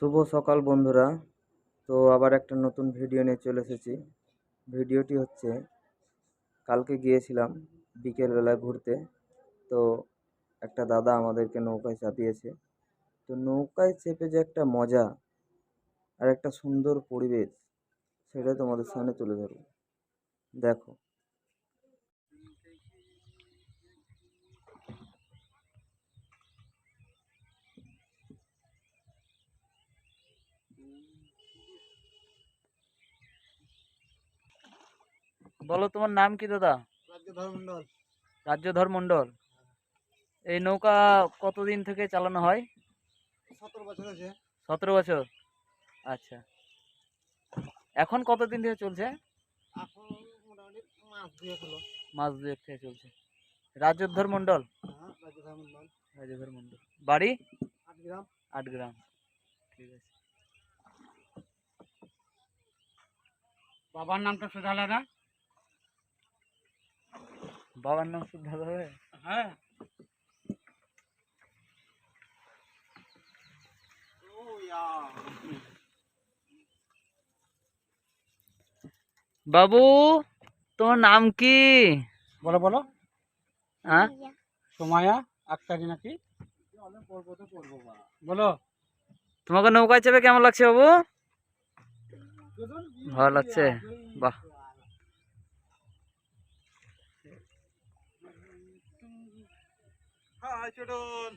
শুভ সকাল বন্ধুরা। তো আবার একটা নতুন ভিডিও নিয়ে চলে এসেছি। ভিডিওটি হচ্ছে, কালকে গিয়েছিলাম বিকেলবেলা ঘুরতে। তো একটা দাদা আমাদেরকে নৌকায় চাপিয়েছে। তো নৌকায় চেপে যে একটা মজা আর একটা সুন্দর পরিবেশ, সেটা তোমাদের সামনে তুলে ধরবো। দেখো। বলো, তোমার নাম কি দাদা? রাজ্যধর মন্ডল। রাজ্যধর মন্ডল। এই নৌকা কতদিন থেকে চালানো হয়? 17 বছর আছে। 17 বছর। আচ্ছা, এখন কতদিন থেকে চলছে? এখন মোটামুটি মাস 2 হলো। মাস 2 থেকে চলছে। রাজ্যধর মন্ডল। হ্যাঁ, রাজ্যধর মন্ডল। রাজ্যধর মন্ডল। বাড়ি? 8 গ্রাম। 8 গ্রাম। ঠিক আছে। বাবার নামটা শোধালে না? বাবার নাম শুদ্ধ হবে? হ্যাঁ। বাবু, তোমার নাম কি? বলো বলো। হ্যাঁ, সোমায়া আক্তারি নাকি? বলো। তোমাকে নৌকায় চেপে কেমন লাগছে বাবু? ভালো লাগছে? বাহ। হাই চটন।